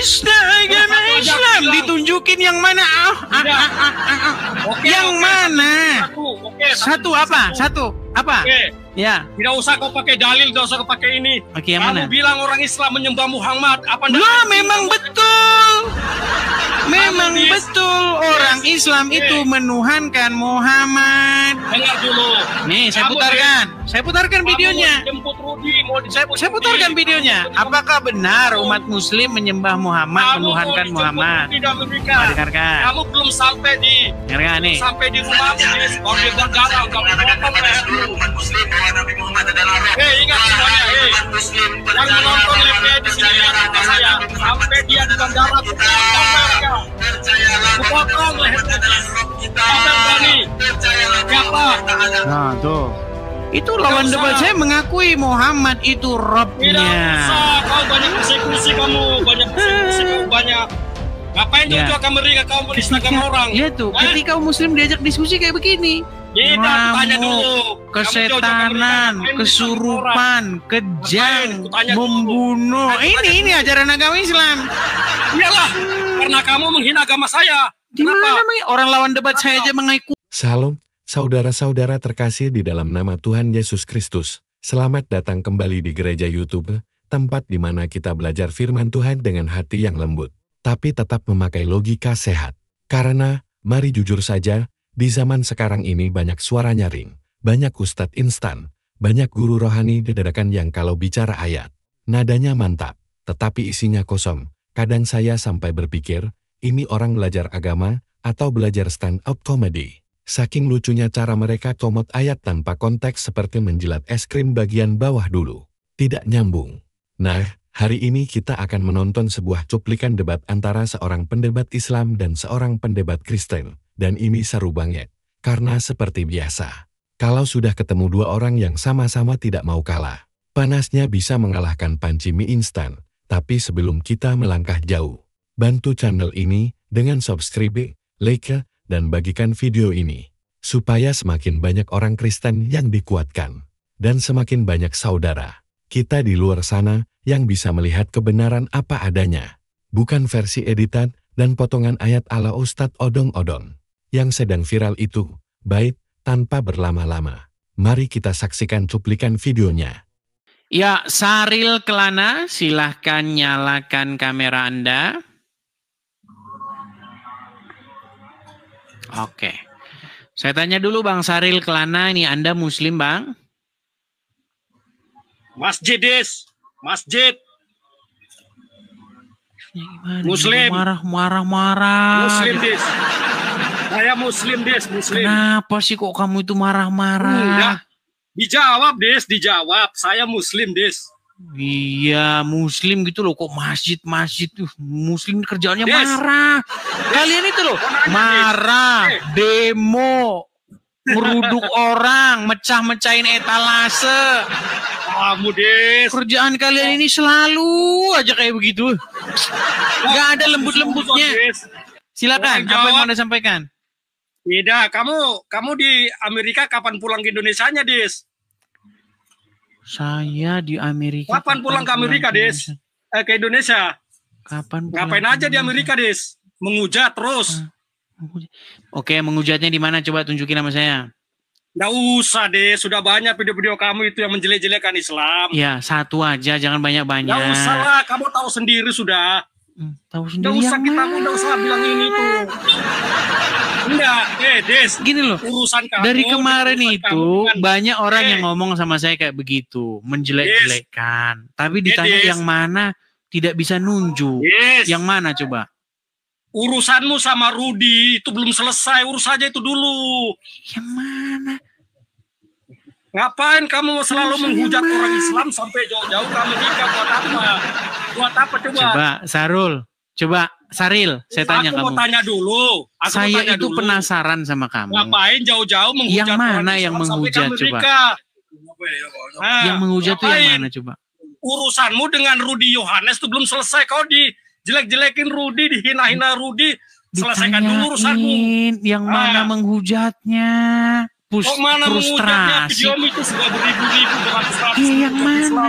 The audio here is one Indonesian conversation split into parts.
agama Islam ditunjukin yang mana? Yang mana? Satu apa? Ya. Tidak usah kau pakai dalil, tidak usah kau pakai ini. Oke, yang mana? Kamu bilang orang Islam menyembah Muhammad. Apa memang betul. Memang betul orang Islam itu menuhankan Muhammad. Dengar dulu. Nih, saya putarkan videonya. Saya putarkan videonya. Apakah benar umat Muslim menyembah Muhammad, menuhankan Muhammad? Dengarkan. Kamu belum sampai di. Dengarkan nih. Sampai di rumah kalau dia berdarah, kamu potong leher dulu. Umat Muslim bahwa Nabi Muhammad adalah roh. Ingat semuanya. Umat Muslim Yang menonton live-nya di sini lihat saya. Sampai dia di bandara, potong lehernya. Potong lehernya. Siapa berani? Siapa? Nah, tuh. Itu lawan debat saya mengakui Muhammad itu Robnya. Tidak usah, kau banyak persekusi kamu, banyak. Ngapain juga kamu Amerika kamu menistakan orang? Iya tuh, ketika Muslim diajak diskusi kayak begini. Tanya dulu. Kesetanan, kesurupan, kejang, membunuh. Ini ajaran agama Islam. Iyalah, karena kamu menghina agama saya. Di mana namanya orang lawan debat saya aja mengaku. Salam, saudara-saudara terkasih di dalam nama Tuhan Yesus Kristus. Selamat datang kembali di Gereja YouTube, tempat di mana kita belajar firman Tuhan dengan hati yang lembut, tapi tetap memakai logika sehat. Karena, mari jujur saja, di zaman sekarang ini banyak suara nyaring, banyak ustadz instan, banyak guru rohani dadakan yang kalau bicara ayat, nadanya mantap, tetapi isinya kosong. Kadang saya sampai berpikir, ini orang belajar agama, atau belajar stand-up comedy. Saking lucunya cara mereka komot ayat tanpa konteks seperti menjilat es krim bagian bawah dulu. Tidak nyambung. Nah, hari ini kita akan menonton sebuah cuplikan debat antara seorang pendebat Islam dan seorang pendebat Kristen. Dan ini seru banget. Karena seperti biasa, kalau sudah ketemu dua orang yang sama-sama tidak mau kalah, panasnya bisa mengalahkan panci mie instan. Tapi sebelum kita melangkah jauh, bantu channel ini dengan subscribe, like, dan bagikan video ini, supaya semakin banyak orang Kristen yang dikuatkan, dan semakin banyak saudara kita di luar sana yang bisa melihat kebenaran apa adanya, bukan versi editan dan potongan ayat ala Ustadz Odong-Odong, yang sedang viral itu. Baik, tanpa berlama-lama, mari kita saksikan cuplikan videonya. Ya, Saril Kelana, silahkan nyalakan kamera Anda. Oke. Saya tanya dulu Bang Saril Kelana, ini Anda Muslim Bang? Masjid. Muslim. Marah-marah. Muslim Des. Saya Muslim Des, Muslim. Kenapa sih kok kamu itu marah-marah? Dijawab Des, dijawab. Saya Muslim Des. Iya, Muslim gitu loh, kok masjid tuh. Muslim kerjaannya Des. marah. Kalian itu loh, marah, demo, meruduk orang, mecah-mecahin etalase. Kamu Des. Kerjaan kalian ini selalu aja kayak begitu. Gak ada lembut-lembutnya. Silakan, apa yang mau Anda sampaikan? Tidak, kamu di Amerika kapan pulang ke Indonesianya, Des? Saya di Amerika. Kapan pulang ke Amerika, Des? Ke Indonesia. Kapan? Ngapain aja di Amerika, Des? Menghujat terus. Oke, menghujatnya di mana? Coba tunjukin sama saya. Nggak usah, Des. Sudah banyak video-video kamu itu yang menjelek-jelekan Islam. Ya, satu aja, jangan banyak-banyak. Nggak usah lah, kamu tahu sendiri sudah. Tahu sendiri. Nggak usah nggak usah bilang ini tuh. Enggak, Des. Gini loh, urusan kamu, dari kemarin itu kamu, banyak orang yang ngomong sama saya kayak begitu, menjelek-jelekan. Tapi ditanya yang mana tidak bisa nunjuk. Yang mana coba? Urusanmu sama Rudi itu belum selesai, urus aja itu dulu. Yang mana? Ngapain kamu selalu menghujat orang Islam sampai jauh-jauh kamu nikah buat apa? Buat apa coba? Coba Saril, saya tanya kamu. Aku mau tanya dulu. Saya itu penasaran sama kamu. Ngapain jauh-jauh menghujat yang mana yang menghujat coba? Yang menghujat itu yang mana coba? Urusanmu dengan Rudi Yohanes itu belum selesai. Kau dijelek-jelekin Rudi, dihina-hina Rudi. Selesaikan dulu urusanmu. Yang mana menghujatnya? Kok mana menghujatnya? Video itu sudah beribu-ribu, beratus-ratus. Yang mana?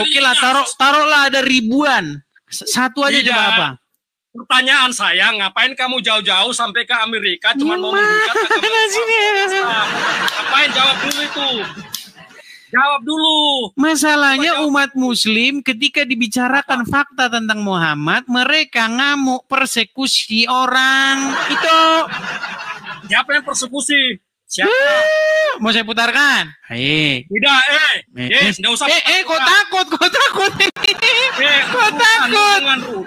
Oke lah, taruhlah ada ribuan. Satu aja Tidak. coba apa? Pertanyaan saya, ngapain kamu jauh-jauh sampai ke Amerika cuma mau menghujat agama Islam? Ngapain, jawab dulu itu. Jawab dulu. Masalahnya umat muslim ketika dibicarakan fakta tentang Muhammad, mereka ngamuk, persekusi orang. Itu. Siapa yang persekusi? Siapa? Mau saya putarkan? Hai. Tidak, enggak usah. Kok takut? Kok takut? Kok takut?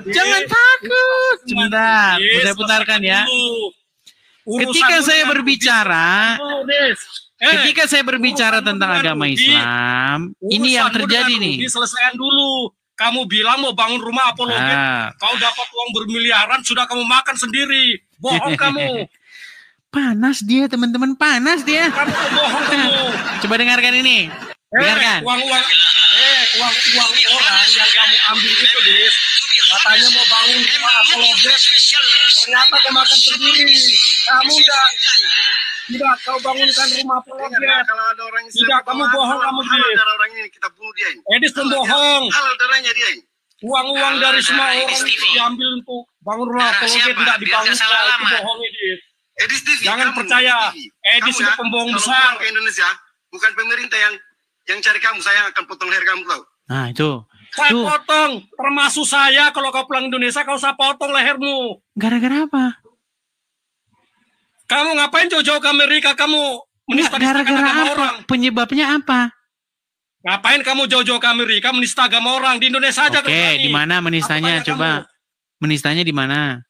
Jangan takut. Sebentar, mau saya putarkan ya. Ketika saya berbicara, ketika saya berbicara tentang agama Islam, ini yang terjadi nih. Selesaikan dulu. Kamu bilang mau bangun rumah apologet, kau dapat uang bermiliaran, sudah kamu makan sendiri. Bohong kamu. Panas dia, teman-teman, panas dia. Kamu bohong kamu. Coba dengarkan ini. Dengarkan. Uang orang yang kamu ambil itu, Dis. Katanya mau bangun rumah apologet. Ternyata kau makan sendiri. Kamu tidak kau bangunkan rumah apologet. Kalau ada orang Islam, Tidak, kamu bohong kamu, Dis. darah orang ini kita bunuh dia. Edis pembohong. Halal darahnya dia. Uang dari semua orang itu diambil untuk bangun rumah apologet, tidak dibangun. Itu bohong, Edis. Edis TV, Jangan percaya. Edis itu pembohong besar. Ke Indonesia, bukan pemerintah yang cari kamu, saya akan potong leher kamu kau. Nah, itu. Saya potong, termasuk saya. Kalau kau pulang Indonesia, kau saya potong lehermu. Gara-gara apa? Kamu ngapain jauh-jauh ke Amerika? Kamu menista-nistakan Gara-gara agama apa? orang. Penyebabnya apa? Ngapain kamu jauh-jauh ke Amerika menista agama orang? Di Indonesia aja. Oke, di mana menistanya? Apa Coba. Menistanya di mana?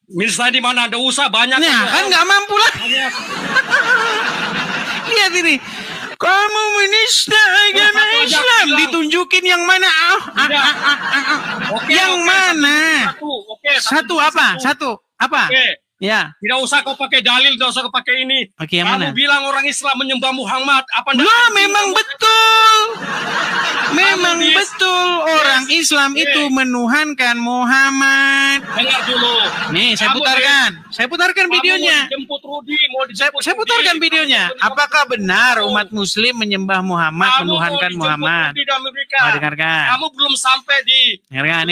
Menista di mana? Ada usaha banyak. Nah, kan nggak mampu lah. Lihat ini. Kamu menista agama Islam. Ditunjukin yang mana? Yang mana? Satu apa? Satu apa? Oke. Ya. Tidak usah kau pakai dalil, tidak usah kau pakai ini. Oke, yang mana? Kamu bilang orang Islam menyembah Muhammad. Apa Lah, memang betul. Memang betul orang Islam itu menuhankan Muhammad. Dengar dulu. Nih, saya putarkan. Saya putarkan videonya. Jemput Rudi, Saya putarkan videonya. Apakah benar umat muslim menyembah Muhammad, menuhankan Muhammad? Mau dengarkan. Kamu belum sampai di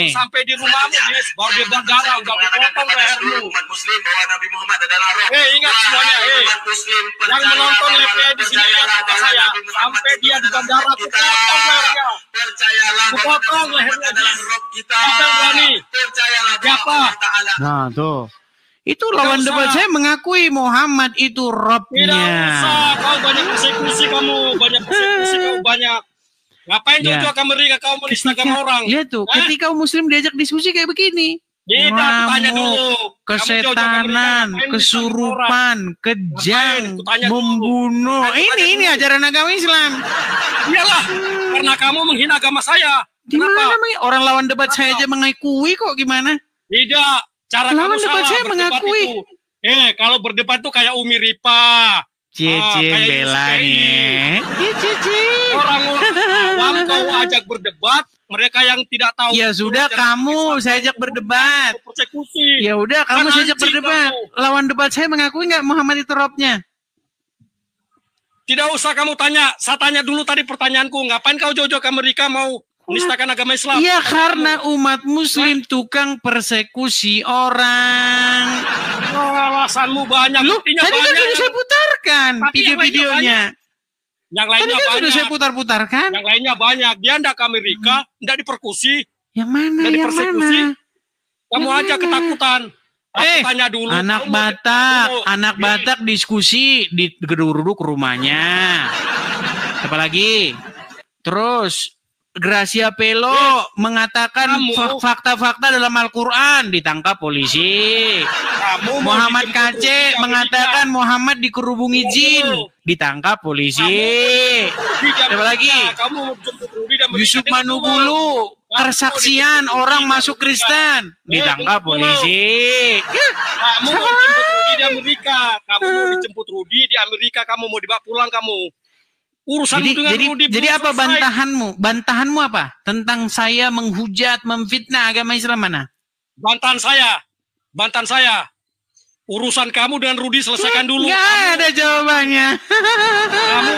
sampai di rumahmu, baru dia berdarah, udah dipotong lehermu. Umat muslim bahwa Nabi Muhammad adalah roh. Ingat semuanya, Umat muslim yang menonton live-nya di sini lihat saya, sampai dia di bandara potong lehernya. Percayalah Potong lehernya adalah roh kita. Siapa yang berani? Percayalah Siapa? Nah, tuh. Itu lawan debat saya mengakui Muhammad itu Robnya. Tidak usah, kau banyak persekusi kamu, banyak. Ngapain jauh-jauh ke Amerika kau menistakan orang? Iya tuh, ketika muslim diajak diskusi kayak begini. Tidak, tanya dulu. Kesetanan, kesurupan, kejang, membunuh. Ini ajaran agama Islam. Iyalah, karena kamu menghina agama saya. Di mana orang lawan debat saya aja mengakui kok gimana? Tidak, cara lawan kamu debat salah saya mengakui. Kalau berdebat tuh kayak Umi Ripa. Bela nih. Orang kau ajak berdebat, mereka yang tidak tahu. Ya sudah, kamu saya ajak berdebat. Persekusi. Ya udah, kamu saya ajak berdebat. Lawan debat saya mengakui nggak Muhammad itu Robnya? Tidak usah kamu tanya. Saya tanya dulu tadi pertanyaanku. Ngapain kau jauh-jauh ke Amerika mau menistakan agama Islam? Iya, karena umat muslim tukang persekusi orang. Alasanmu banyak. Tadi kan sudah saya putarkan video-videonya. Yang lainnya banyak. Sudah saya putar-putarkan. Yang lainnya banyak. Dia ndak ke Amerika, ndak dipersekusi. Yang mana? Yang mana? Kamu aja ketakutan. Aku tanya dulu. Anak Batak diskusi di gedung-gedung rumahnya. Apa lagi? Terus Gracia Pelo mengatakan fakta-fakta dalam Al-Quran, ditangkap polisi. Muhammad KC mengatakan Muhammad dikerubungi jin, ditangkap polisi. Apa lagi? Yusuf Manugulu, persaksian orang masuk Kristen, ditangkap polisi. Kamu mau dijemput Rudi di Amerika, kamu mau dibawa pulang kamu. Jadi apa bantahanmu? Bantahanmu apa? Tentang saya menghujat, memfitnah agama Islam mana? Bantahan saya. Urusan kamu dengan Rudi selesaikan dulu. Nggak ada jawabannya. Kamu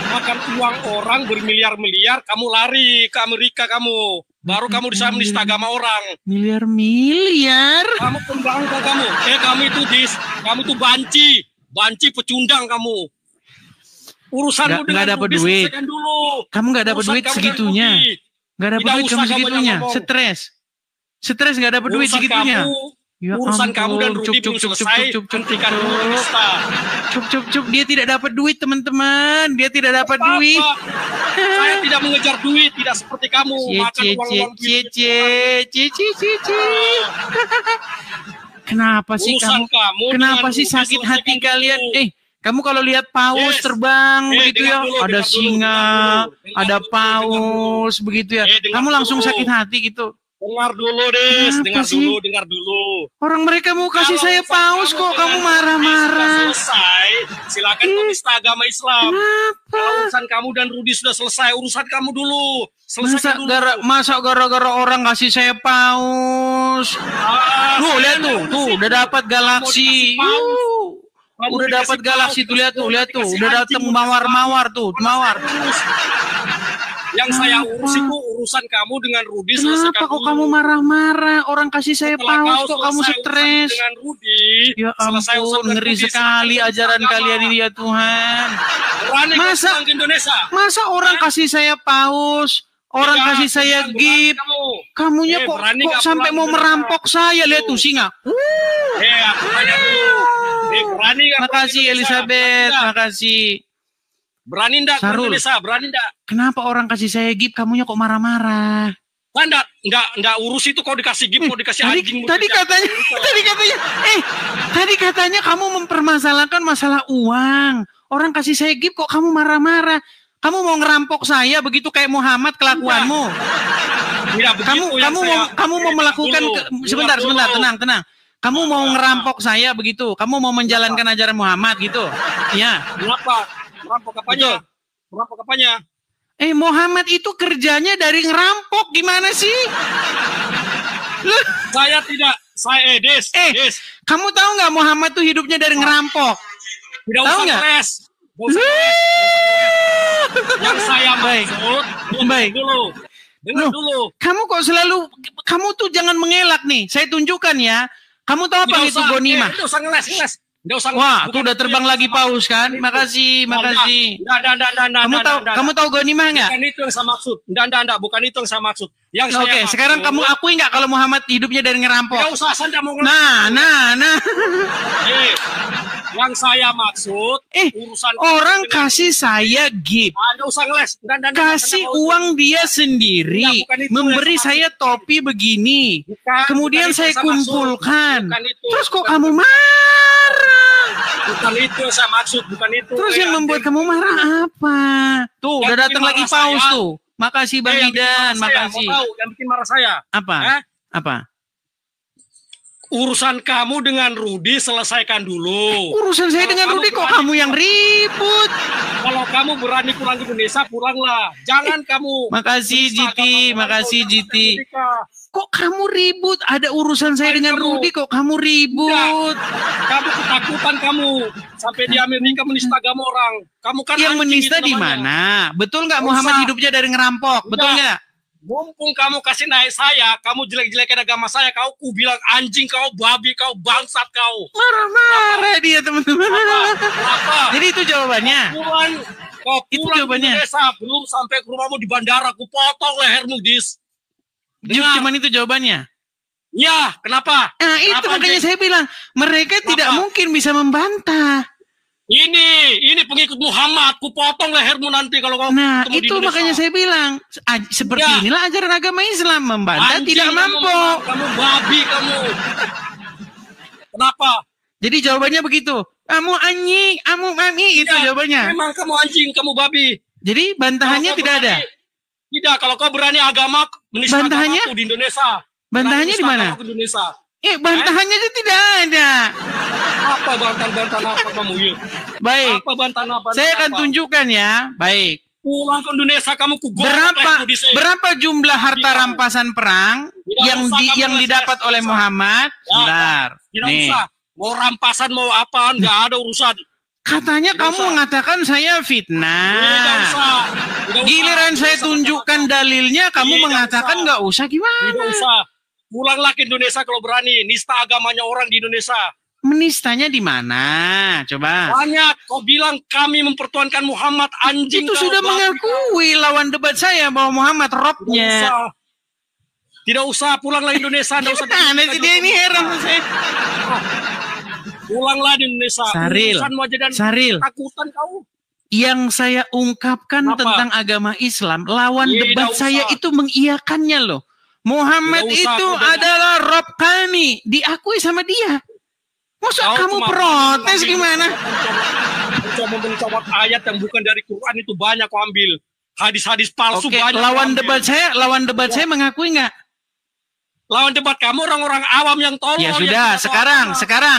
makan uang orang bermiliar-miliar, kamu lari ke Amerika kamu. Baru kamu bisa menista agama orang. Miliar. Kamu pembangkang kamu. Kamu itu kamu tuh banci pecundang kamu. Urusanmu dengan dapat Rudi duit. selesaikan dulu. Kamu nggak dapat duit segitunya. Nggak dapat duit kamu segitunya. Stres nggak dapat duit segitunya. Urusan kamu dan Rudi belum selesai. Hentikan dulu menista. Cuk, dia tidak dapat duit, teman-teman. Dia tidak dapat duit. Saya tidak mengejar duit, tidak seperti kamu. Makan uang-uang duit. Kenapa sih kamu? Kenapa sih sakit hati kalian? Kamu kalau lihat paus terbang begitu ya, ada singa, ada paus begitu ya. Kamu langsung sakit hati gitu. Dengar dulu, dengar dulu. Orang mereka mau kasih saya paus kok, kamu marah-marah. Selesai, silakan menista agama Islam. Kalau urusan kamu dan Rudi sudah selesai, urusan kamu dulu. Masa gara-gara orang kasih saya paus? Lihat tuh, udah dapat galaksi. Udah dapat galaksi tuh, lihat tuh, udah datang mawar. Yang saya urus itu urusan kamu dengan Rudi. Kenapa kok kamu marah-marah? Orang kasih saya paus kok kamu stres? Dengan Rudi, ya ampun, ngeri sekali ajaran kalian ini ya Tuhan. Masa orang kasih saya paus, orang kasih saya gift, kamunya kok sampai mau merampok saya? Lihat tuh singa. Aku tanya dulu. Makasih Elizabeth, makasih. Berani enggak Indonesia? Berani enggak? Kenapa orang kasih saya gift, kamunya kok marah-marah? Enggak urus itu, kau dikasih gift, mau dikasih anjing. Tadi katanya kamu mempermasalahkan masalah uang. Orang kasih saya gift kok kamu marah-marah? Kamu mau ngerampok saya begitu kayak Muhammad kelakuanmu? Kamu mau melakukan sebentar, tenang. Kamu mau ngerampok saya begitu? Kamu mau menjalankan ajaran Muhammad gitu? Iya. Kenapa? Merampok apanya? Muhammad itu kerjanya dari ngerampok, gimana sih? Des. Kamu tahu nggak Muhammad tuh hidupnya dari ngerampok? Tidak usah ngeles. Yang saya maksud, dengar dulu. Kamu tuh jangan mengelak nih. Saya tunjukkan ya. Kamu tahu apa itu gonimah? Tidak usah ngeles. Wah, tuh udah terbang lagi paus kan? Makasih. Kamu tahu gonimah nggak? Bukan itu yang saya maksud. Enggak, bukan itu yang saya maksud. Oke, sekarang kamu akui nggak kalau Muhammad hidupnya dari ngerampok? Tidak usah, saya mau Nah. Yang saya maksud, urusan orang kasih saya gift. Tidak usah ngeles. Kasih uang dia sendiri, memberi saya topi begini. Kemudian saya kumpulkan. Terus kok kamu marah? Bukan itu yang saya maksud, bukan itu. Terus yang membuat kamu marah apa? Tuh, udah datang lagi paus tuh. Makasih Bang Idan, makasih. Yang bikin marah saya. Apa? Urusan kamu dengan Rudi selesaikan dulu. Urusan saya dengan Rudi kok kamu yang ribut? Kalau kamu berani pulang ke Indonesia, pulanglah. Jangan kamu. Makasih GT. Kok kamu ribut? Ada urusan saya dengan Rudi kok kamu ribut? Kamu ketakutan kamu. Sampai di Amerika menista agama orang. Kamu kan yang menista di mana? Betul nggak Muhammad hidupnya dari ngerampok? Betul nggak? Mumpung kamu kasih naik saya, kamu jelek-jelekin agama saya, ku bilang anjing, kau babi, kau bangsat kau. Marah-marah dia teman-teman. Kenapa? Jadi itu jawabannya. Kau pulang ke Indonesia, belum sampai ke rumahmu di bandara, ku potong lehermu, Dis. Cuman itu jawabannya. Ya, kenapa? Nah, itu makanya saya bilang, mereka tidak mungkin bisa membantah. Ini pengikut Muhammad, ku potong lehermu nanti kalau kau. Nah, itu makanya saya bilang, seperti inilah ajaran agama Islam, membantah tidak mampu. Kamu babi kamu. Kenapa? Jadi jawabannya begitu. Kamu anjing, kamu mami, itu jawabannya. Memang kamu anjing, kamu babi. Jadi bantahannya tidak ada. Tidak, kalau kau berani agama menista agamaku di Indonesia. Bantahannya di mana? Bantahannya itu tidak ada. Apa bantahan apa kamu ya? Baik. Apa bantahan apa? Saya akan tunjukkan ya. Baik. Pulang ke Indonesia kamu berapa jumlah harta rampasan perang yang didapat oleh Muhammad? Bentar. Tidak usah. Mau rampasan mau apa? Enggak ada urusan. Katanya Tidak kamu usah. mengatakan saya fitnah. Tidak usah. Giliran saya tunjukkan dalilnya, kamu Tidak mengatakan usah. nggak usah, gimana? Tidak usah. Pulanglah ke Indonesia kalau berani. Nista agamanya orang di Indonesia. Menistanya di mana? Coba. Banyak. Kau bilang kami mempertuhankan Muhammad, anjing. Itu kau, sudah babi mengakui lawan debat saya bahwa Muhammad kau. robnya. Tidak usah. Pulanglah Indonesia. Tidak usah. Nah, dia ini heran saya. Pulanglah di Indonesia. Saril, Urusanmu aja dan Saril. takutan kau. Yang saya ungkapkan Apa? tentang agama Islam, lawan Tidak debat usah. saya itu mengiyakannya loh. Muhammad Tidak usah, itu aku dengar. adalah Rob kami, diakui sama dia. Masa Kau kamu cuma protes gimana? Mencoba mencabut ayat yang bukan dari Quran itu banyak kau ambil. Hadis-hadis palsu Oke, banyak. kau lawan ambil. debat saya mengakui nggak? Lawan debat kamu orang-orang awam yang tolol. Ya yang sudah, tidak tahu sekarang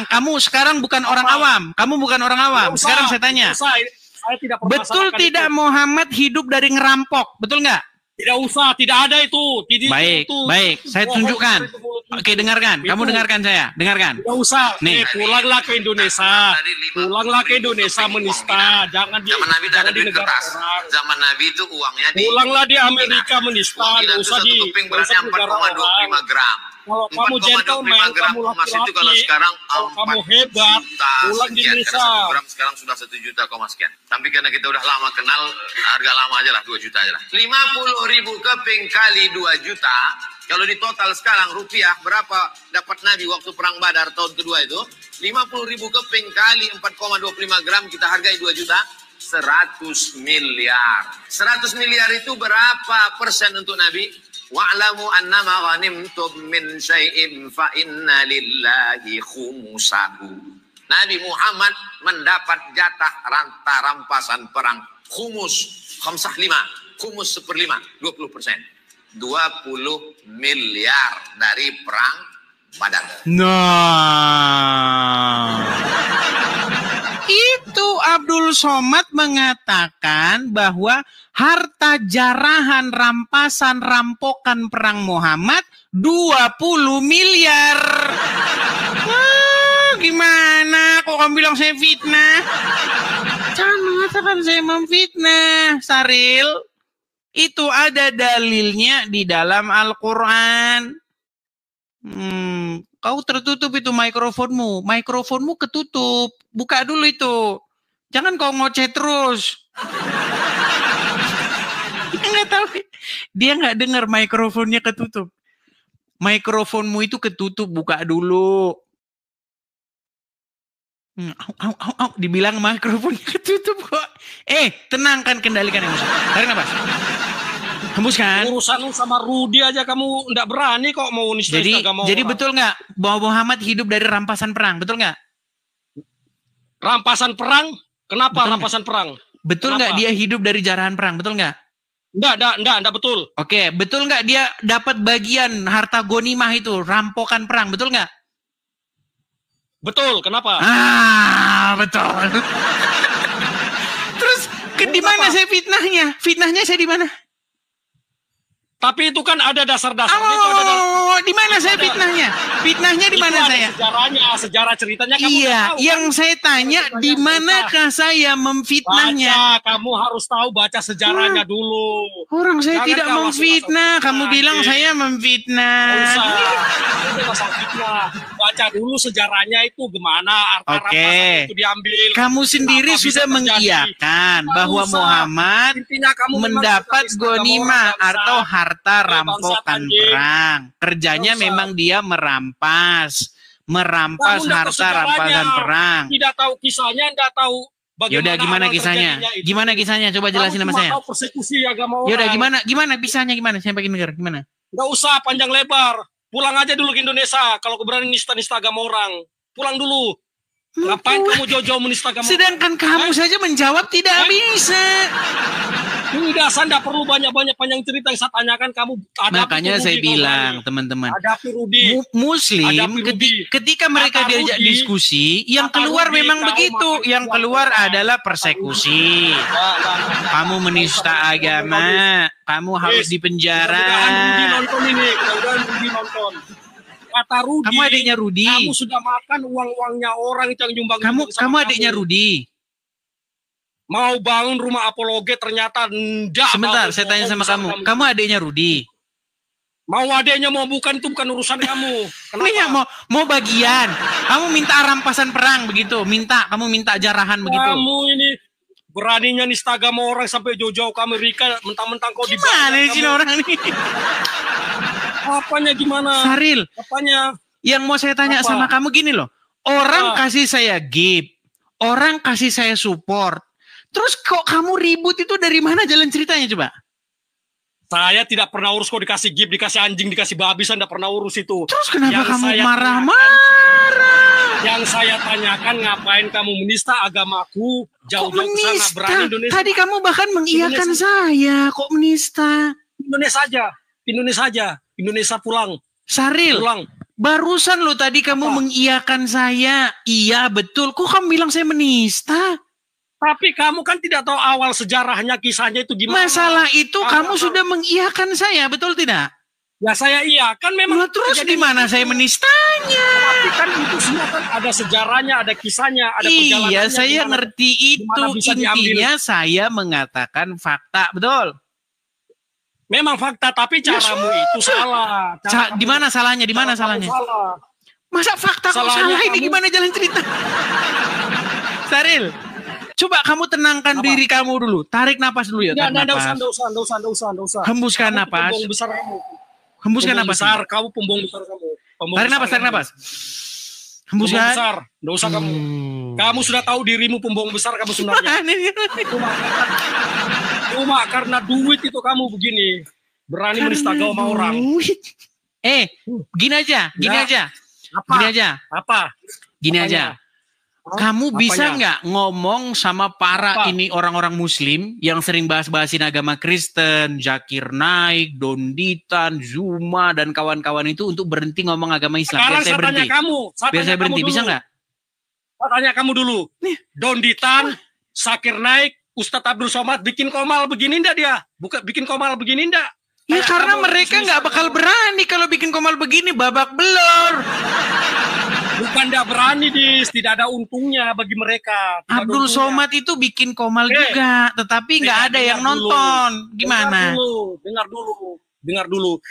apa. kamu sekarang bukan orang Apa? awam. Kamu bukan orang awam. Tidak usah, Sekarang saya tanya. tidak usah. Saya tidak Betul permasalahkan tidak itu. Muhammad hidup dari ngerampok? Betul nggak? Tidak usah, tidak ada itu. Baik, baik. Saya bohong tunjukkan. itu mulutmu. Oke, dengarkan. Kamu Itu. dengarkan saya. Dengarkan. Tidak usah. Nih. Pulanglah ke Indonesia. Pulanglah ke Indonesia menista. Jangan di Zaman Nabi tak ada jangan di duit negara kertas. orang. Zaman Nabi itu uangnya di Pulanglah di Amerika menista. uang Tidak itu usah satu di keping nggak usah beratnya di negara orang. 4,25 gram. Kalau kamu 4,25 gentleman, gram kamu emas itu kalau laki-laki, sekarang kalau kamu hebat, pulang di sekian. Indonesia. Karena 1 gram sekarang sudah 1 juta sekian. Tapi karena kita udah lama kenal, harga lama aja lah 2 juta aja lah. 50.000 keping kali 2 juta. Kalau di total sekarang rupiah berapa dapat Nabi waktu perang Badar tahun kedua itu? 50.000 keping kali 4,25 gram kita hargai 2 juta. 100 miliar. 100 miliar itu berapa persen untuk Nabi? Wa'lamu annama ghanimtum min syai'in fa inna lillahi khumusahu. Nabi Muhammad mendapat jatah rampasan perang khumus, khamsah 5, khumus 1/5, 20%. 20 miliar dari perang Badar. Nah, itu Abdul Somad mengatakan bahwa harta jarahan rampasan rampokan perang Muhammad 20 miliar. Wah, gimana? Kok kamu bilang saya fitnah? Jangan mengatakan saya memfitnah, Saril. Itu ada dalilnya di dalam Al-Quran. Kau tertutup itu mikrofonmu. Mikrofonmu ketutup. Buka dulu itu. Jangan kau ngoceh terus. Dia nggak tahu. Dia nggak dengar mikrofonnya ketutup. Mikrofonmu itu ketutup. Buka dulu. Dibilang mikrofonnya ketutup kok. Tenangkan, kendalikan emosi. Tarik nafas. Hembuskan. Urusan sama Rudi aja kamu nggak berani kok mau nista-nista agama Jadi orang. betul nggak bahwa Muhammad hidup dari rampasan perang? Betul nggak? Rampasan perang? Kenapa Betul rampasan perang? Betul nggak Kenapa? dia hidup dari jarahan perang? Betul nggak? Enggak betul. Oke, betul nggak dia dapat bagian harta gonimah itu, rampokan perang? Betul nggak? Betul, kenapa? Betul. Terus di mana saya fitnahnya? Fitnahnya saya di mana? Tapi itu kan ada dasar-dasarnya. Itu ada Di mana saya fitnahnya? Fitnahnya di mana saya? Sejarahnya, sejarah ceritanya kamu Iya, nggak tahu, yang kan? saya tanya di manakah saya memfitnahnya? Baca, kamu harus tahu baca sejarahnya dulu. Orang saya Jangan tidak kau memfitnah, asal-asal kamu fitnah, bilang anjing. saya memfitnah. Nggak usah. Itu pasal fitnah. Baca dulu sejarahnya itu gimana, Oke. rampasan itu diambil. Kamu sendiri Kenapa sudah bisa terjadi? mengiyakan Nggak bahwa usah. Muhammad Intinya kamu memang mendapat suka agama gonimah orang, bangsa. atau harta rampokan anjing. perang. Kerjanya Nggak usah. memang dia merampas Kamu nggak tahu harta sejarahnya. rampasan perang. Tidak tahu kisahnya, tidak tahu bagaimana. Yaudah, gimana awal kisahnya? terjadinya itu. Gimana kisahnya? Coba jelasin Kamu sama cuma saya. tahu persekusi agama orang. Yaudah, gimana kisahnya gimana? Saya pengen denger gimana? Nggak usah panjang lebar. Pulang aja dulu ke Indonesia. Kalau kau berani nista-nista agama orang. Pulang dulu. Ngapain kamu jauh-jauh menista agama orang? Sedangkan kamu saja menjawab tidak bisa. Tidak, saya tidak perlu banyak-banyak panjang cerita yang saya tanyakan. Kamu hadapi Makanya Rudi saya kalau bilang, berani. teman-teman, Hadapi Rudi. Muslim Hadapi Rudi. ketika mereka Kata diajak Rudi, diskusi, yang kata keluar Rudi, memang kamu begitu, makan yang uang keluar orang. adalah persekusi. Enggak. Kamu menista agama, kamu harus dipenjara. Mudah-mudahan Rudi nonton ini. Mudah-mudahan Rudi nonton. Kata Rudi. Kamu adiknya Rudi. Kamu sudah makan uang-uangnya orang itu yang nyumbang. Kamu adiknya Rudi. Mau bangun rumah apologet ternyata enggak. Sebentar, saya tanya sama kamu. Kamu adiknya Rudi? Mau adiknya mau bukan, itu bukan urusan kamu. Kenapa? Mau bagian. Kamu minta rampasan perang begitu. Kamu minta jarahan begitu. Kamu ini beraninya nista agama orang sampai jauh-jauh ke Amerika, mentang-mentang kau dibayar. Gimana sih orang ini? Apanya gimana? Saril. Apanya? Yang mau saya tanya sama kamu gini loh. Orang kasih saya gift. Orang kasih saya support. Terus kok kamu ribut itu dari mana jalan ceritanya coba? Saya tidak pernah urus kok dikasih gift, dikasih anjing, dikasih babi, saya tidak pernah urus itu. Terus kenapa kamu marah-marah? Yang saya tanyakan, ngapain kamu menista agamaku jauh-jauh ke sana, berani Indonesia. Tadi kamu bahkan mengiyakan saya, kok menista? Indonesia pulang. Saril, pulang. Barusan lo tadi kamu mengiyakan saya. Iya betul, kok kamu bilang saya menista? Tapi kamu kan tidak tahu awal sejarahnya, kisahnya itu gimana. Masalah itu kamu sudah mengiyakan saya, betul tidak? Ya saya iya, kan memang. Nah, terus di mana saya menistanya? Tapi kan itu semua kan ada sejarahnya, ada kisahnya, ada perjalanannya. Iya, saya ngerti itu. Intinya saya mengatakan fakta, betul? Memang fakta, tapi caramu itu salah. Di mana salahnya? Di mana salahnya? Salah. Masa fakta kok salah? Ini gimana jalan cerita? Saril, coba kamu tenangkan diri kamu dulu. Tarik napas dulu ya. Enggak usah. Hembuskan napas. Hembuskan napas. Kamu pembohong besar kamu. Tarik napas. Hembuskan. Besar. Enggak usah kamu. Kamu sudah tahu dirimu pembohong besar kamu sebenarnya. Cuma karena duit itu kamu begini. Berani menista agama orang. Gini aja. Apa? Gini aja. Kamu bisa nggak ngomong sama para ini orang-orang Muslim yang sering bahas-bahasin agama Kristen, Zakir Naik, Donditan, Zuma dan kawan-kawan itu untuk berhenti ngomong agama Islam? Sekarang saya berhenti. Biar saya berhenti, bisa nggak? Saya tanya kamu dulu. Donditan, Zakir Naik, Ustadz Abdul Somad bikin komal begini enggak dia? Bikin komal begini enggak? Ya karena mereka nggak bakal berani kalau bikin komal begini, babak belur. Bukan tidak berani, tidak ada untungnya bagi mereka. Abdul Somad itu bikin komal juga, tetapi nggak ada yang nonton. Gimana? Dengar dulu.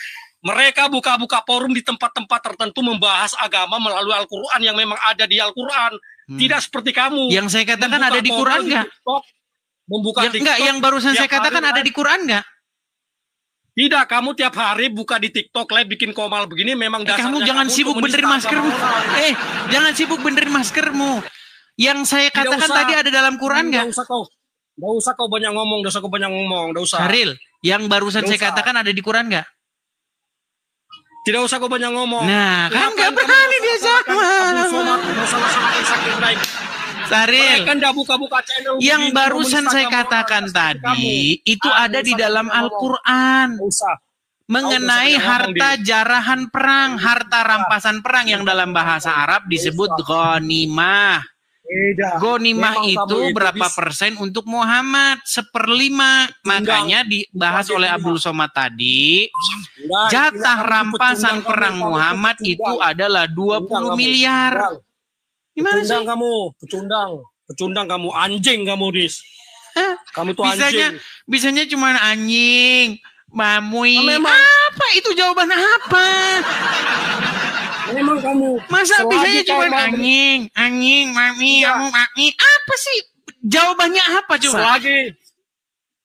Mereka buka-buka forum di tempat-tempat tertentu membahas agama melalui Al-Quran yang memang ada di Al-Quran. Tidak seperti kamu. Yang saya katakan ada di Quran nggak? Yang barusan saya katakan ada di Quran nggak? Tidak, kamu tiap hari buka di TikTok live bikin komal begini memang dasarnya. Kamu jangan sibuk benerin maskermu. Jangan sibuk benerin maskermu. Yang saya katakan tadi ada dalam Quran nggak? Nggak usah kau banyak ngomong, nggak usah. Saril, yang barusan saya katakan ada di Quran nggak? Tidak usah kau banyak ngomong. Nah, kan nggak berani dia sama. Saril, buka-buka channel yang barusan saya katakan tadi itu ada di dalam Al-Quran mengenai harta jarahan perang, harta rampasan perang yang dalam bahasa Arab disebut ghanimah. Ghanimah itu berapa persen untuk Muhammad? 1/5. Makanya dibahas oleh Abdul Somad tadi, jatah rampasan perang Muhammad itu adalah 20 miliar. Gimana sih? Pecundang kamu, anjing kamu, Dis. Kamu tuh anjing. Bisanya cuma anjing, mamui. Apa itu jawaban apa? Memang kamu. Masa bisanya cuma anjing, mami, kamu mami. Apa sih? Jawabannya apa coba?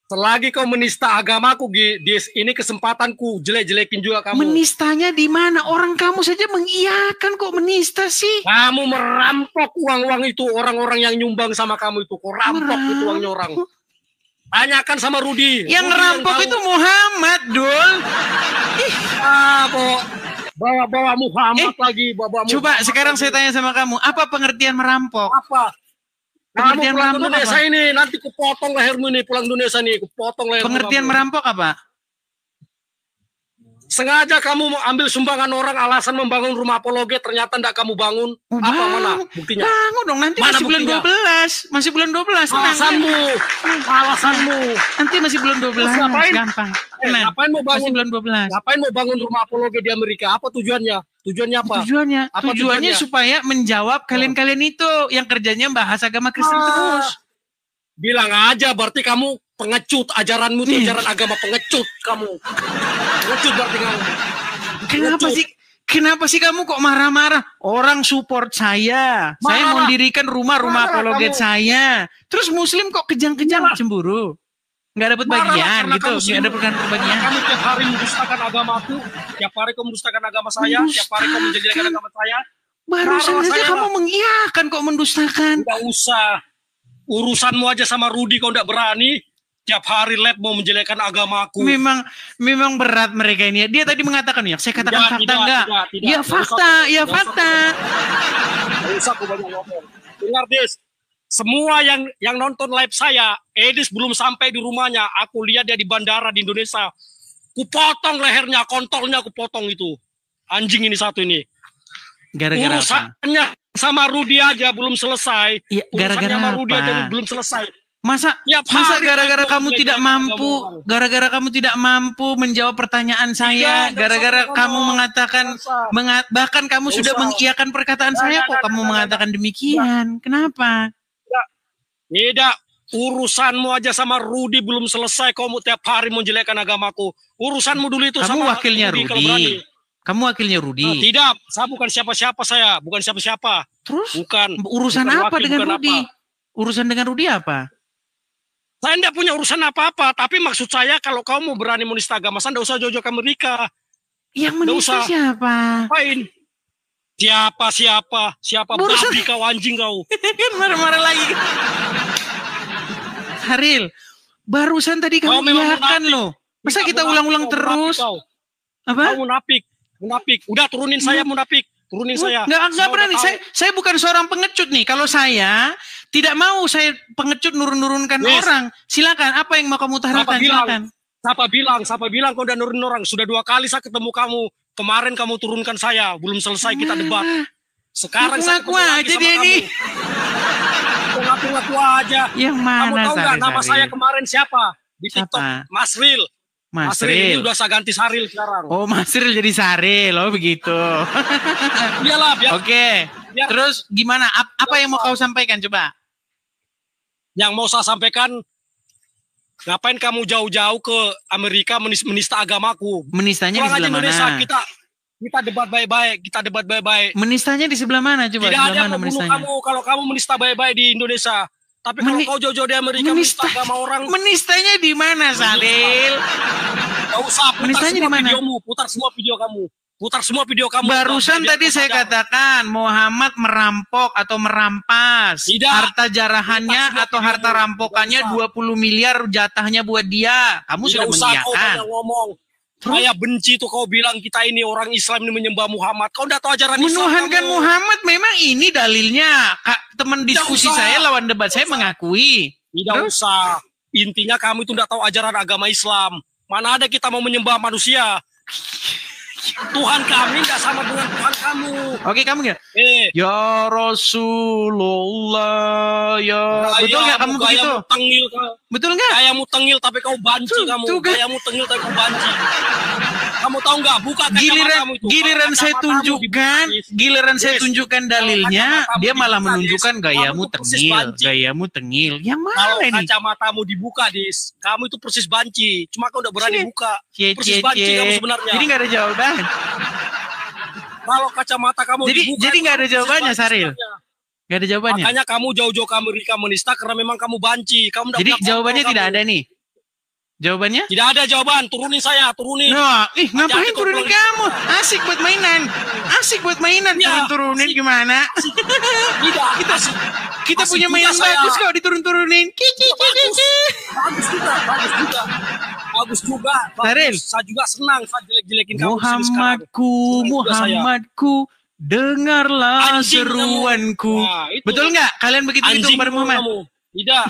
Selagi kau menista agamaku, Dis, ini kesempatanku jelek-jelekin juga kamu. Menistanya di mana? Orang kamu saja mengiyakan kok menista sih. Kamu merampok uang-uang itu, orang-orang yang nyumbang sama kamu itu. Kau rampok itu uangnya orang. Tanyakan sama Rudi. Yang ngerampok itu Muhammad, Dul. Bawa Muhammad lagi. Coba sekarang saya tanya sama kamu, apa pengertian merampok? Apa? Kamu pulang Indonesia apa? Ini nanti kupotong lehermu ini, pulang Indonesia nih, kupotong lehermu. Pengertian merampok apa? Sengaja kamu mau ambil sumbangan orang alasan membangun rumah apologet, ternyata tidak kamu bangun. Apa mana buktinya? Bangun dong, nanti mana masih buktinya? Bulan 12. Masih bulan 12. Alasanmu. Nanti masih bulan 12. Gampang. Ngapain mau bangun? Masih bulan 12. Ngapain mau bangun rumah apologet di Amerika? Apa tujuannya? Tujuannya apa? Tujuannya supaya menjawab kalian-kalian itu yang kerjanya bahas agama Kristen terus. Bilang aja, berarti kamu pengecut. Ajaranmu itu ajaran agama pengecut kamu. Pengecut berarti kamu. Kenapa sih kamu kok marah-marah? Orang support saya. Saya mau dirikan rumah apologet saya. Terus Muslim kok kejang-kejang cemburu? Nggak dapat bagian gitu. Nggak dapat bagian. Kamu tiap hari mendustakan agamaku. Tiap hari kamu mendustakan agama saya. Tiap hari kamu menjadikan agama saya. Barusan saja kamu mengiyakan kok mendustakan. Tidak usah. Urusanmu aja sama Rudi kau tidak berani. Tiap hari lab mau menjelekkan agamaku. Memang berat mereka ini. Dia tadi mengatakan ya, saya katakan fakta enggak? Ya fakta, ya fakta. Tidak usah aku banyak ngomong. Dengar Dis, semua yang nonton live saya, Edis belum sampai di rumahnya. Aku lihat dia di bandara di Indonesia. Kupotong lehernya, kontolnya kupotong itu. Anjing ini satu ini. Gara-gara urusannya sama Rudi aja belum selesai. Ya, gara-gara sama Rudi aja apa? belum selesai. Masa gara-gara kamu tidak mampu, gara-gara kamu tidak mampu menjawab pertanyaan saya, gara-gara kamu mengatakan, bahkan kamu sudah mengiyakan perkataan saya, kok kamu mengatakan demikian? Kenapa? Tidak, urusanmu aja sama Rudi belum selesai. Kamu tiap hari menjelekkan agamaku. Urusanmu dulu itu kamu sama wakilnya Rudi. Kamu wakilnya Rudi. Nah, tidak, saya bukan siapa-siapa saya, bukan siapa-siapa. Terus? Bukan. Urusan bukan apa wakil, dengan bukan Rudi? Apa. Urusan dengan Rudi apa? Saya tidak punya urusan apa-apa, tapi maksud saya kalau kamu mau berani menista agama, saya tidak usah jauh-jauh ke Amerika. Yang menista siapa? Apain? Siapa babi kau, anjing kau. Marah-marah lagi. Haril, barusan tadi kamu iyakan loh. Masa kita ulang-ulang terus? Apa? Kau munafik. Udah turunin saya munafik. Turunin saya. Nggak berani. Saya bukan seorang pengecut nih. Kalau saya tidak mau saya pengecut nurun-nurunkan orang. Silakan. Apa yang mau kamu utarakan? Silakan. Siapa bilang kau udah nurunin orang? Sudah 2 kali saya ketemu kamu. Kemarin kamu turunkan saya. Belum selesai kita debat. Sekarang saya ngaku aja dia ini. Ngaku aja. Yang mana? Kamu tahu nggak nama saya kemarin siapa? Di TikTok. Masril. Masril ini udah saya ganti Saril sekarang. Oh, Masril jadi Saril. Oh, begitu. Iyalah, biar. Oke. Terus gimana? Apa yang mau kau sampaikan coba? Yang mau saya sampaikan, ngapain kamu jauh-jauh ke Amerika menista agamaku? Menistanya di sebelah Indonesia, mana? Kita debat baik-baik. Menistanya di sebelah mana coba? Tidak ada yang membunuh kamu kalau kamu menista baik-baik di Indonesia. Tapi kalau kau jauh-jauh di Amerika menista agama orang. Menistanya di mana, Saril? Gak usah, putar semua video kamu. Barusan tadi saya katakan Muhammad merampok atau merampas. Tidak. Harta jarahannya atau harta rampokannya 20 miliar jatahnya buat dia. Kamu sudah mengiyakan. Saya benci tuh kau bilang kita ini orang Islam ini menyembah Muhammad. Kau udah tahu ajaran Islam. Menuhankan Muhammad memang ini dalilnya. Teman diskusi saya lawan debat saya mengakui. Tidak usah. Intinya kamu itu tidak tahu ajaran agama Islam. Mana ada kita mau menyembah manusia. Tuhan kami tidak sama dengan Tuhan kamu. Oke, kamu nggak? Ya Rasulullah, ya. Betul nggak kamu begitu? Betul nggak? Kayamu tengil tapi kau banci kamu. Kayamu tengil tapi kau banci. Kamu tahu nggak? Buka giliran saya tunjukkan dalilnya, dia malah menunjukkan gayamu tengil. Yang mana ini? Kalau kacamatamu dibuka, Dis, kamu itu persis banci. Cuma kau udah berani buka. Persis banci kamu sebenarnya. Jadi nggak ada jawaban. Kalau kacamata kamu dibuka, jadi nggak ada jawabannya, Saril. Nggak ada jawabannya. Makanya kamu jauh-jauh ke Amerika menista karena memang kamu banci. Jadi jawabannya tidak ada nih. Jawabannya? Tidak ada jawaban. Turunin saya, turunin. Nah, ngapain turunin kamu? Asik buat mainan. Ya. Turunin gimana? Tidak. Kita punya mainan bagus kok diturun-turunin. Bagus juga. Saril. Saya juga senang saya jelek-jelekin kamu. Muhammadku, dengarlah seruanku. Nah, betul nggak? Kalian begitu itu kepada Muhammad? Tidak.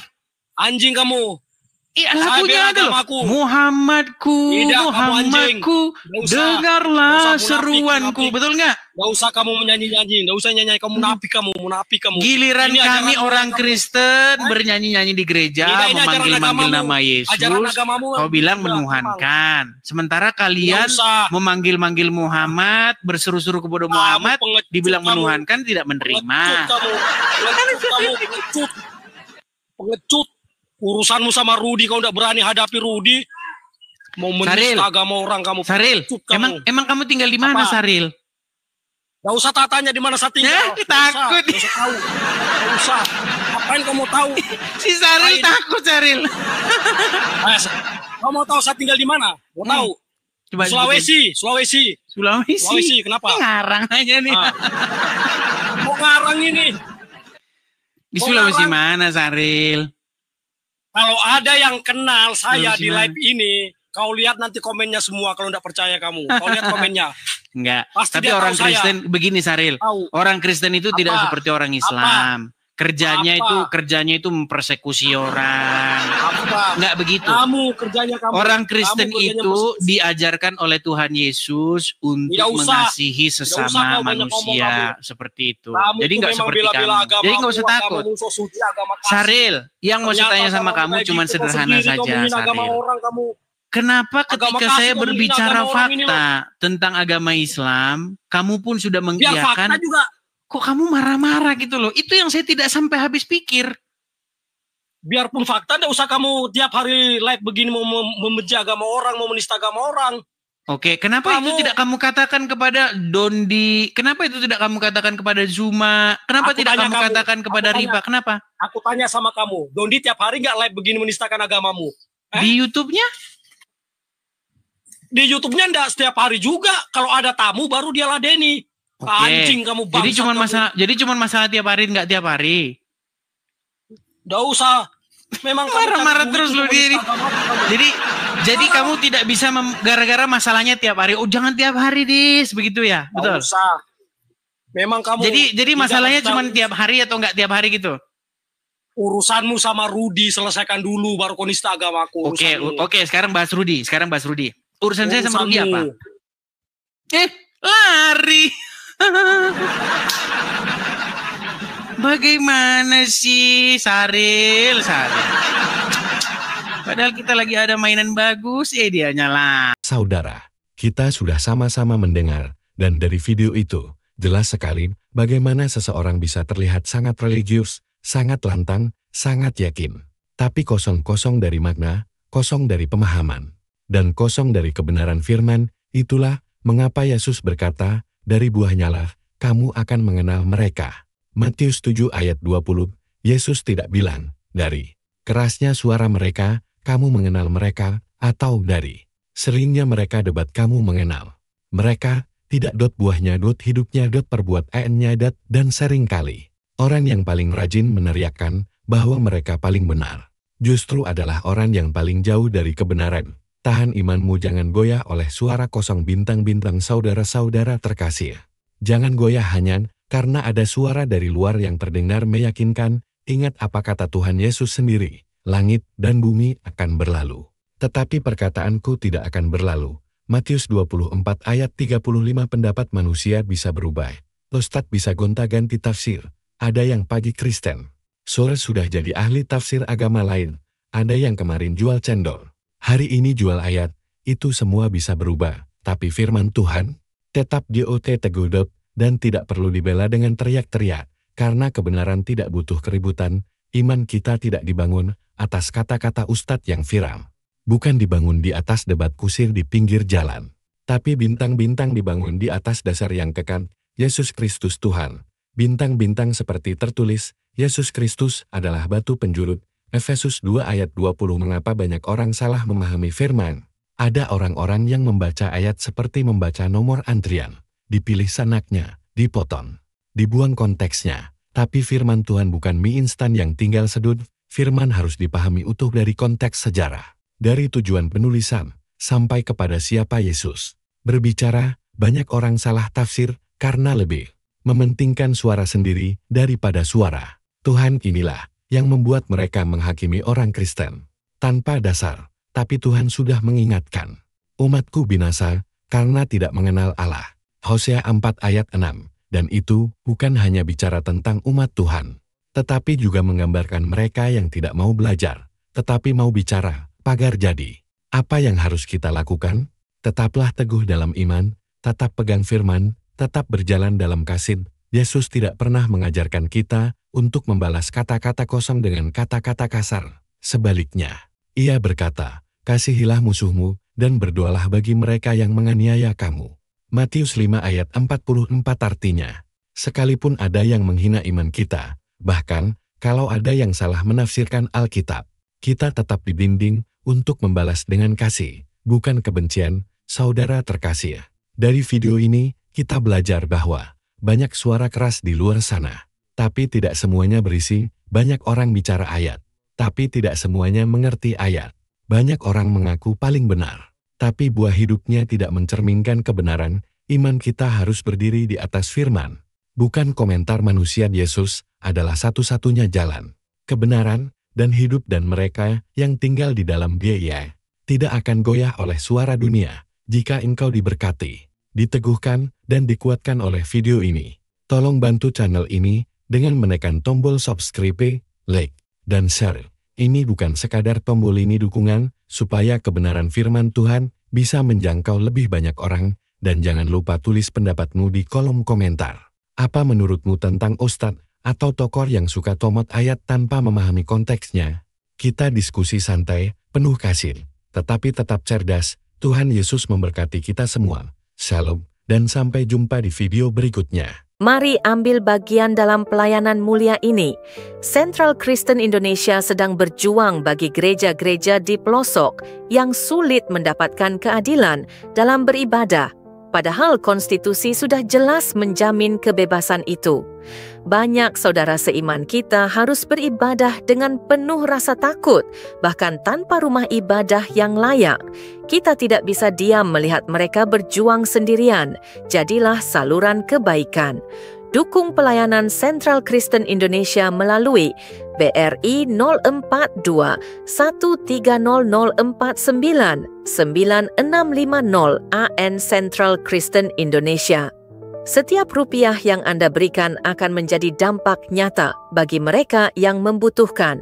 Anjing kamu. Lagunya ada loh. Muhammadku, dengarlah seruanku. Betul nggak? Gak usah kamu menyanyi-nyanyi. Gak usah nyanyi. Kamu munafik kamu. Giliran kami orang Kristen bernyanyi-nyanyi di gereja, memanggil-manggil nama Yesus. Kau bilang menuhankan. Sementara kalian memanggil-manggil Muhammad, berseru-seru kepada Muhammad, dibilang menuhankan, tidak menerima. Pengecut. Urusanmu sama Rudi, kau tidak berani hadapi Rudi. Mau menista agama orang kamu. Saril, emang kamu tinggal di mana, Saril? Gak usah tanya di mana saya tinggal. Takut. Gak usah tahu. Gak usah. Apain kamu tahu? Si Saril takut, Saril. Kamu mau tahu saya tinggal di mana? Mau tahu? Coba Sulawesi. Kenapa? Ngarang aja nih. Mau ngarang ini. Di Sulawesi mana, Saril? Kalau ada yang kenal saya di live ini, kau lihat nanti komennya semua kalau tidak percaya kamu. Kau lihat komennya. Enggak. Pasti tapi orang Kristen begini, Saril. Orang Kristen itu tidak seperti orang Islam. Kerjanya itu mempersekusi orang. Enggak begitu. Orang Kristen itu diajarkan oleh Tuhan Yesus untuk mengasihi sesama manusia seperti itu. Jadi enggak seperti kamu. Jadi enggak usah takut. Saril, yang mau saya tanya sama kamu cuma sederhana saja, Saril. Kenapa ketika saya berbicara fakta tentang agama Islam, kamu pun sudah mengiyakan? Kok kamu marah-marah gitu loh? Itu yang saya tidak sampai habis pikir. Biarpun fakta, tidak usah kamu tiap hari live begini mau membenci agama orang, mau menista agama orang. Oke, kenapa itu tidak kamu katakan kepada Dondi? Kenapa itu tidak kamu katakan kepada Zuma? Kenapa tidak kamu katakan kepada Ripa? Kenapa? Aku tanya sama kamu, Dondi tiap hari nggak live begini menistakan agamamu? Di YouTube-nya? Di YouTube-nya enggak setiap hari juga. Kalau ada tamu baru dia ladeni. Anjing kamu bangsa. Jadi cuma masalah tiap hari enggak tiap hari. Enggak usah. Memang marah-marah terus loh dia. Jadi kamu tidak bisa gara-gara masalahnya tiap hari. Oh, jangan tiap hari, Dis. Begitu ya? Betul. Enggak usah. Memang kamu Jadi masalahnya cuma tiap hari atau enggak tiap hari gitu? Urusanmu sama Rudi selesaikan dulu baru kau nista agamaku. Oke, sekarang bahas Rudi. Urusan saya sama Rudi apa? Lari. Bagaimana sih, Saril? Padahal kita lagi ada mainan bagus, dia nyala. Saudara, kita sudah sama-sama mendengar, dan dari video itu, jelas sekali bagaimana seseorang bisa terlihat sangat religius, sangat lantang, sangat yakin. Tapi kosong-kosong dari makna, kosong dari pemahaman, dan kosong dari kebenaran firman. Itulah mengapa Yesus berkata, dari buahnya lah kamu akan mengenal mereka. Matius 7 ayat 20, Yesus tidak bilang, dari kerasnya suara mereka, kamu mengenal mereka, atau dari seringnya mereka debat kamu mengenal mereka, tidak buahnya hidupnya perbuat nya dan seringkali. Orang yang paling rajin meneriakkan bahwa mereka paling benar, justru adalah orang yang paling jauh dari kebenaran. Tahan imanmu, jangan goyah oleh suara kosong bintang-bintang saudara-saudara terkasih. Jangan goyah hanya karena ada suara dari luar yang terdengar meyakinkan. Ingat apa kata Tuhan Yesus sendiri, langit dan bumi akan berlalu, tetapi perkataanku tidak akan berlalu. Matius 24 ayat 35. Pendapat manusia bisa berubah. Ustadz bisa gonta-ganti tafsir. Ada yang pagi Kristen, sore sudah jadi ahli tafsir agama lain. Ada yang kemarin jual cendol, hari ini jual ayat. Itu semua bisa berubah, tapi firman Tuhan tetap teguh dan tidak perlu dibela dengan teriak-teriak, karena kebenaran tidak butuh keributan. Iman kita tidak dibangun atas kata-kata ustadz yang viral, bukan dibangun di atas debat kusir di pinggir jalan, tapi bintang-bintang dibangun di atas dasar yang kekal, Yesus Kristus Tuhan. Bintang-bintang seperti tertulis, Yesus Kristus adalah batu penjurut. Efesus 2 ayat 20. Mengapa banyak orang salah memahami firman? Ada orang-orang yang membaca ayat seperti membaca nomor antrian. Dipilih sanaknya, dipotong, dibuang konteksnya. Tapi firman Tuhan bukan mie instan yang tinggal sedut. Firman harus dipahami utuh dari konteks sejarah, dari tujuan penulisan, sampai kepada siapa Yesus berbicara. Banyak orang salah tafsir karena lebih mementingkan suara sendiri daripada suara Tuhan. Inilah yang membuat mereka menghakimi orang Kristen tanpa dasar. Tapi Tuhan sudah mengingatkan, umatku binasa karena tidak mengenal Allah. Hosea 4 ayat 6. Dan itu bukan hanya bicara tentang umat Tuhan, tetapi juga menggambarkan mereka yang tidak mau belajar, tetapi mau bicara, pagar jadi. Apa yang harus kita lakukan? Tetaplah teguh dalam iman, tetap pegang firman, tetap berjalan dalam kasih. Yesus tidak pernah mengajarkan kita untuk membalas kata-kata kosong dengan kata-kata kasar. Sebaliknya, ia berkata, kasihilah musuhmu dan berdoalah bagi mereka yang menganiaya kamu. Matius 5 ayat 44 artinya, sekalipun ada yang menghina iman kita, bahkan kalau ada yang salah menafsirkan Alkitab, kita tetap dibimbing untuk membalas dengan kasih, bukan kebencian, saudara terkasih. Dari video ini, kita belajar bahwa banyak suara keras di luar sana, tapi tidak semuanya berisi. Banyak orang bicara ayat, tapi tidak semuanya mengerti ayat. Banyak orang mengaku paling benar, tapi buah hidupnya tidak mencerminkan kebenaran. Iman kita harus berdiri di atas firman, bukan komentar manusia. Yesus adalah satu-satunya jalan, kebenaran, dan hidup, dan mereka yang tinggal di dalam Dia tidak akan goyah oleh suara dunia. Jika engkau diberkati, diteguhkan, dan dikuatkan oleh video ini, tolong bantu channel ini dengan menekan tombol subscribe, like, dan share. Ini bukan sekadar tombol ini dukungan, supaya kebenaran firman Tuhan bisa menjangkau lebih banyak orang, dan jangan lupa tulis pendapatmu di kolom komentar. Apa menurutmu tentang ustadz atau tokoh yang suka tomat ayat tanpa memahami konteksnya? Kita diskusi santai, penuh kasih, tetapi tetap cerdas. Tuhan Yesus memberkati kita semua. Shalom, dan sampai jumpa di video berikutnya. Mari ambil bagian dalam pelayanan mulia ini. Central Kristen Indonesia sedang berjuang bagi gereja-gereja di pelosok yang sulit mendapatkan keadilan dalam beribadah. Padahal konstitusi sudah jelas menjamin kebebasan itu. Banyak saudara seiman kita harus beribadah dengan penuh rasa takut, bahkan tanpa rumah ibadah yang layak. Kita tidak bisa diam melihat mereka berjuang sendirian. Jadilah saluran kebaikan. Dukung pelayanan Central Kristen Indonesia melalui BRI 042 130049 9650 AN Central Kristen Indonesia. Setiap rupiah yang Anda berikan akan menjadi dampak nyata bagi mereka yang membutuhkan.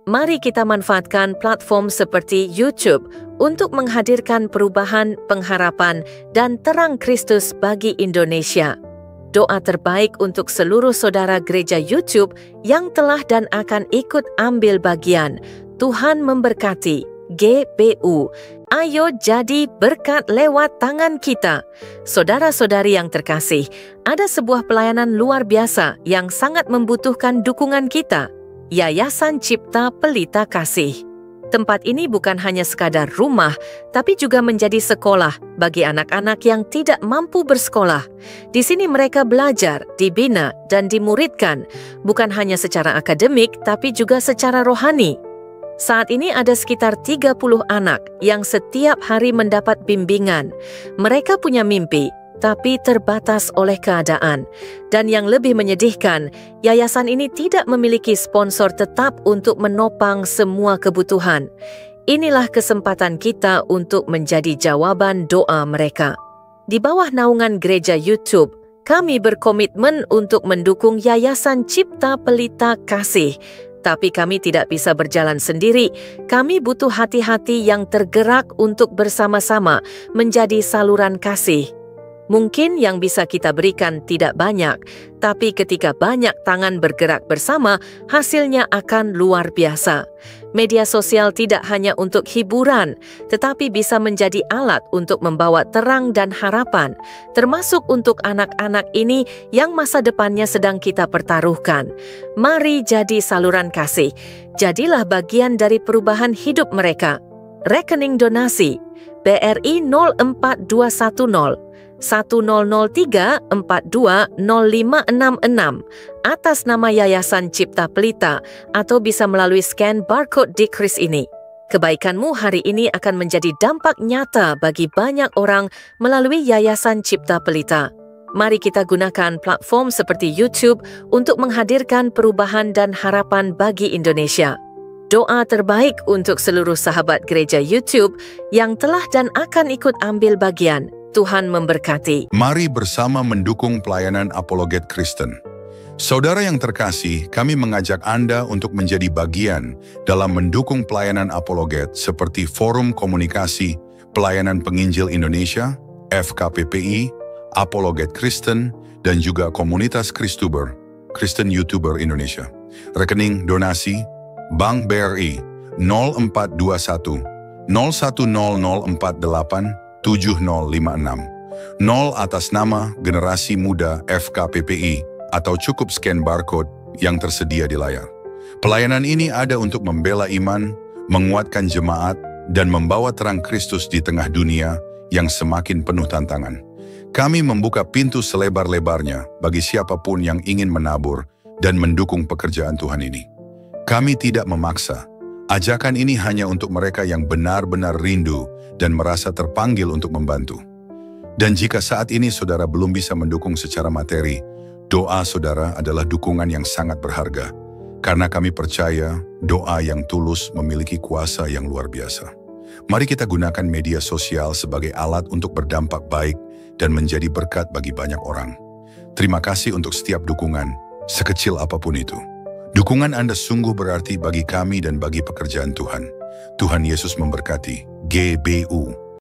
Mari kita manfaatkan platform seperti YouTube untuk menghadirkan perubahan, pengharapan, dan terang Kristus bagi Indonesia. Doa terbaik untuk seluruh saudara gereja YouTube yang telah dan akan ikut ambil bagian. Tuhan memberkati. GPU. Ayo jadi berkat lewat tangan kita. Saudara-saudari yang terkasih, ada sebuah pelayanan luar biasa yang sangat membutuhkan dukungan kita. Yayasan Cipta Pelita Kasih. Tempat ini bukan hanya sekadar rumah, tapi juga menjadi sekolah bagi anak-anak yang tidak mampu bersekolah. Di sini mereka belajar, dibina, dan dimuridkan, bukan hanya secara akademik, tapi juga secara rohani. Saat ini ada sekitar 30 anak yang setiap hari mendapat bimbingan. Mereka punya mimpi, tapi terbatas oleh keadaan. Dan yang lebih menyedihkan, yayasan ini tidak memiliki sponsor tetap untuk menopang semua kebutuhan. Inilah kesempatan kita untuk menjadi jawaban doa mereka. Di bawah naungan gereja YouTube, kami berkomitmen untuk mendukung Yayasan Cipta Pelita Kasih. Tapi kami tidak bisa berjalan sendiri. Kami butuh hati-hati yang tergerak untuk bersama-sama menjadi saluran kasih. Mungkin yang bisa kita berikan tidak banyak, tapi ketika banyak tangan bergerak bersama, hasilnya akan luar biasa. Media sosial tidak hanya untuk hiburan, tetapi bisa menjadi alat untuk membawa terang dan harapan, termasuk untuk anak-anak ini yang masa depannya sedang kita pertaruhkan. Mari jadi saluran kasih. Jadilah bagian dari perubahan hidup mereka. Rekening donasi BRI 04210 1003 42 0566 atas nama Yayasan Cipta Pelita atau bisa melalui scan barcode di kris ini. Kebaikanmu hari ini akan menjadi dampak nyata bagi banyak orang melalui Yayasan Cipta Pelita. Mari kita gunakan platform seperti YouTube untuk menghadirkan perubahan dan harapan bagi Indonesia. Doa terbaik untuk seluruh sahabat gereja YouTube yang telah dan akan ikut ambil bagian. Tuhan memberkati. Mari bersama mendukung pelayanan Apologet Kristen. Saudara yang terkasih, kami mengajak Anda untuk menjadi bagian dalam mendukung pelayanan Apologet seperti Forum Komunikasi Pelayanan Penginjil Indonesia, FKPPI, Apologet Kristen, dan juga Komunitas Kristuber, Kristen YouTuber Indonesia. Rekening donasi Bank BRI 0421 010048 7056. 0 atas nama Generasi Muda FKPPI atau cukup scan barcode yang tersedia di layar. Pelayanan ini ada untuk membela iman, menguatkan jemaat, dan membawa terang Kristus di tengah dunia yang semakin penuh tantangan. Kami membuka pintu selebar-lebarnya bagi siapapun yang ingin menabur dan mendukung pekerjaan Tuhan ini. Kami tidak memaksa. Ajakan ini hanya untuk mereka yang benar-benar rindu dan merasa terpanggil untuk membantu. Dan jika saat ini saudara belum bisa mendukung secara materi, doa saudara adalah dukungan yang sangat berharga. Karena kami percaya doa yang tulus memiliki kuasa yang luar biasa. Mari kita gunakan media sosial sebagai alat untuk berdampak baik dan menjadi berkat bagi banyak orang. Terima kasih untuk setiap dukungan, sekecil apapun itu. Dukungan Anda sungguh berarti bagi kami dan bagi pekerjaan Tuhan. Tuhan Yesus memberkati. GBU.